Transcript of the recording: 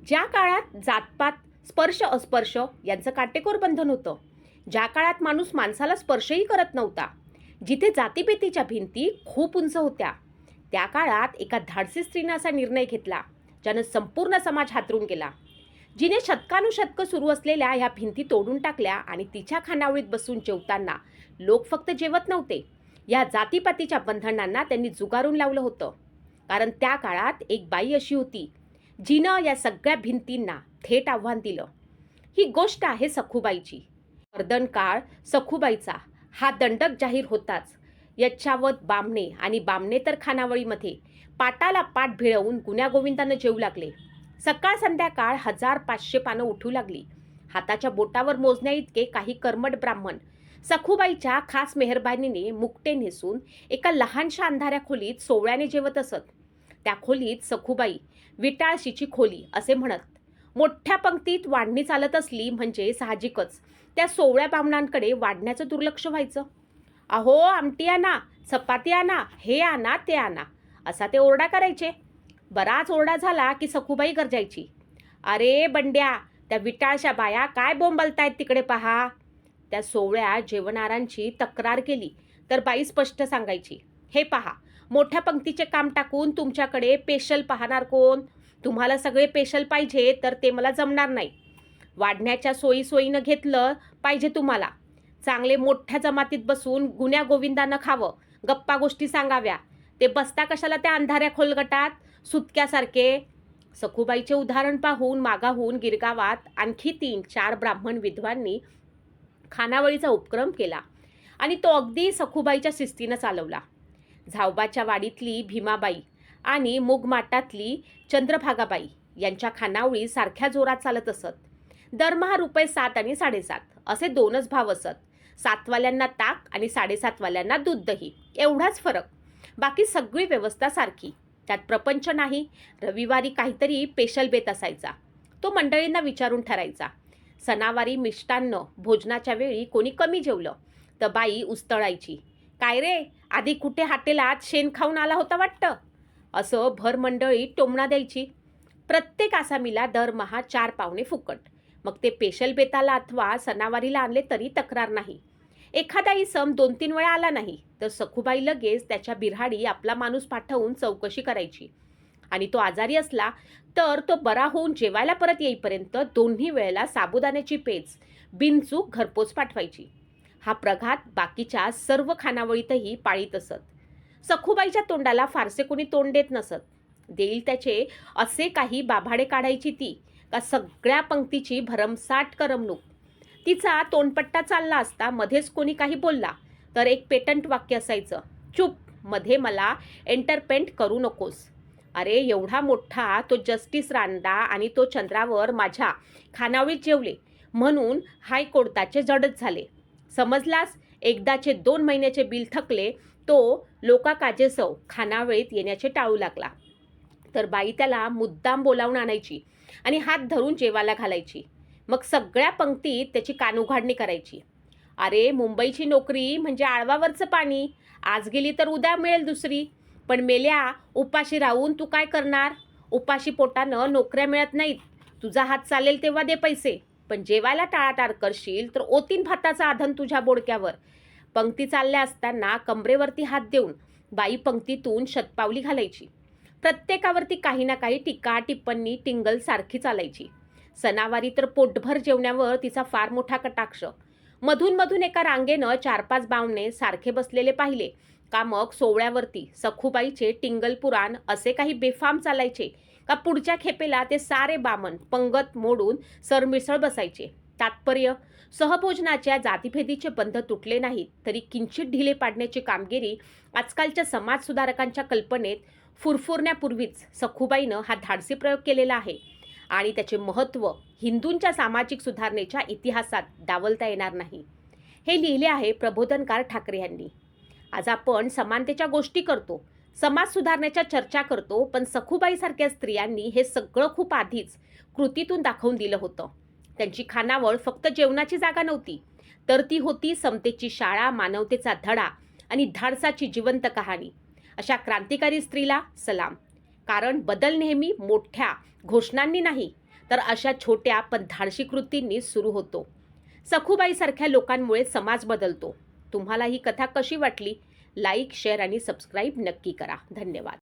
ज्या काळात जातपात, स्पर्श अस्पर्श यांचं काटेकोर बंधन होतं, ज्या काळात माणूस माणसाला स्पर्शही करत नव्हता, जिथे जातीभेतीच्या भिंती खूप उंच होत्या, त्या काळात एका धाडसी स्त्रीनं असा निर्णय घेतला ज्यानं संपूर्ण समाज हातरून गेला. जिने शतकानुशतकं सुरू असलेल्या ह्या भिंती तोडून टाकल्या आणि तिच्या खानावळीत बसून जेवताना लोक फक्त जेवत नव्हते, या जातीपातीच्या बंधनांना त्यांनी जुगारून लावलं होतं. कारण त्या काळात एक बाई अशी होती जिनं या सगळ्या भिंतींना थेट आव्हान दिलं. ही गोष्ट आहे सखूबाईची. वर्दनकाळ सखूबाईचा हा दंडक जाहीर होताच यच्छावत बामणे आणि बामणे तर खानावळीमध्ये पाटाला पाट भिळवून गुण्यागोविंदानं जेवू लागले. सकाळ संध्याकाळ 1500 पानं उठू लागली. हाताच्या बोटावर मोजण्या इतके काही कर्मठ ब्राह्मण सखूबाईच्या खास मेहरबानीने मुकटे नेसून एका लहानशा अंधाऱ्या खोलीत सोवळ्याने जेवत असत. त्या खोलीत सखूबाई विटाळशीची खोली असे म्हणत. मोठ्या पंक्तीत वाढणी चालत असली म्हणजे साहजिकच त्या सोवळ्या बामणांकडे वाढण्याचं दुर्लक्ष व्हायचं. अहो आमटी आणा, चपाती आणा, हे आणा ते आणा असा ते ओरडा करायचे. बराच ओरडा झाला की सखूबाई गरजायची, अरे बंड्या, त्या विटाळशा बाया काय बोंबलतायत तिकडे पहा. त्या सोवळ्या जेवणारांची तक्रार केली तर बाई स्पष्ट सांगायची, हे पहा, मोठ्या पंक्तीचे काम टाकून तुमच्याकडे पेशल पाहणार कोण? तुम्हाला सगळे पेशल पाहिजे तर ते मला जमणार नाही. वाढण्याच्या सोयीनं घेतलं पाहिजे तुम्हाला. चांगले मोठ्या जमातीत बसून गुण्या गोविंदानं खावं, गप्पा गोष्टी सांगाव्या. ते बसता कशाला त्या अंधाऱ्या खोलगटात सुतक्यासारखे. सखूबाईचे उदाहरण पाहून मागाहून गिरगावात आणखी 3-4 ब्राह्मण विद्वांनी खानावळीचा उपक्रम केला आणि तो अगदी सखूबाईच्या शिस्तीनं चालवला. झावबाच्या वाडीतली भीमाबाई आणि मुगमाटातली चंद्रभागाबाई यांच्या खानावळी सारख्या जोरात चालत असत. दरमहा ₹7 आणि 7.5 असे 2च भाव असत. 7वाल्यांना ताक आणि 7.5वाल्यांना दूध दही एवढाच फरक. बाकी सगळी व्यवस्था सारखी. त्यात प्रपंच नाही. रविवारी काहीतरी पेशल बेत असायचा, तो मंडळींना विचारून ठरायचा. सणावारी मिष्टान्न भोजनाच्या वेळी कोणी कमी जेवलं तर बाई उस्तळायची, काय रे, आधी कुठे हाटेलात शेण खाऊन आला होता वाटतं, असं भर मंडळी टोमणा द्यायची. प्रत्येक आसामीला दरमहा 4 पावणे फुकट. मग ते पेशल बेताला अथवा सणावारीला आणले तरी तक्रार नाही. एखादा इसम 2-3 वेळा आला नाही तर सखूबाई लगेच त्याच्या बिऱ्हाडी आपला माणूस पाठवून चौकशी करायची आणि तो आजारी असला तर तो बरा होऊन जेवायला परत येईपर्यंत दोन्ही वेळेला साबुदाण्याची पेच बिनचूक घरपोच पाठवायची. हा प्रघात बाकीच्या सर्व खानावळीतही पाळीत असत. सखूबाईच्या तोंडाला फारसे कोणी तोंड देत नसत. देईल त्याचे असे काही बाभाडे काढायची ती का सगळ्या पंक्तीची भरमसाठ करमणूक. तिचा तोंडपट्टा चालला असता मध्येच कोणी काही बोलला तर एक पेटंट वाक्य असायचं, चूप, मध्ये मला एंटरपेंट करू नकोस. अरे एवढा मोठा तो जस्टिस रांडा आणि तो चंद्रावर माझ्या खानावळीत जेवले म्हणून हायकोर्टाचे जडच झाले. समजलास? एकदाचे 2 महिन्याचे बिल थकले तो लोकाकाजेसव खानावळीत येण्याचे टाळू लागला तर बाई त्याला मुद्दाम बोलावून आणायची आणि हात धरून जेवायला घालायची. मग सगळ्या पंक्तीत त्याची कानउघाडणी करायची. अरे मुंबईची नोकरी म्हणजे आळवावरचं पाणी, आज गेली तर उद्या मिळेल दुसरी. पण मेल्या, उपाशी राहून तू काय करणार? उपाशी पोटानं नोकऱ्या मिळत नाहीत. तुझा हात चालेल तेव्हा दे पैसे, पण जेवायला टाळाटाळ करशील तर ओतीन भाताचा आधन तुझ्या बोडक्यावर. पंक्ती चालल्या असताना कमरेवरती हात देऊन बाई पंक्तीतून शतपावली घालायची. प्रत्येकावरती काही ना काही टीका टिप्पणी टिंगल सारखी चालायची. सणावारी तर पोटभर जेवण्यावर तिचा फार मोठा कटाक्ष. मधून मधून एका रांगेनं 4-5 बावणे सारखे बसलेले पाहिले का मग सोवळ्यावरती सखूबाईचे टिंगल पुराण असे काही बेफाम चालायचे का पुढच्या खेपेला ते सारे बामण पंगत मोडून सरमिसळ बसायचे. तात्पर्य, सहभोजनाच्या जातीभेदीचे बंध तुटले नाहीत तरी किंचित ढिले पाडण्याची कामगिरी आजकालच्या समाजसुधारकांच्या कल्पनेत फुरफुरण्यापूर्वीच सखूबाईनं हा धाडसी प्रयोग केलेला आहे आणि त्याचे महत्त्व हिंदूंच्या सामाजिक सुधारणेच्या इतिहासात डावलता येणार नाही. हे लिहिले आहे प्रबोधनकार ठाकरे यांनी. आज आपण समानतेच्या गोष्टी करतो, समाज सुधारण्याच्या चर्चा करतो, पण सखूबाईसारख्या स्त्रियांनी हे सगळं खूप आधीच कृतीतून दाखवून दिलं होतं. त्यांची खानावळ फक्त जेवणाची जागा नव्हती तर ती होती समतेची शाळा, मानवतेचा धडा आणि धाडसाची जिवंत कहाणी. अशा क्रांतिकारी स्त्रीला सलाम. कारण बदल नेहमी मोठ्या घोषणांनी नाही तर अशा छोट्या पण धाडसी कृतींनी सुरू होतो. सखूबाईसारख्या लोकांमुळे समाज बदलतो. तुम्हाला ही कथा कशी वाटली? लाईक, शेअर आणि सबस्क्राईब नक्की करा. धन्यवाद.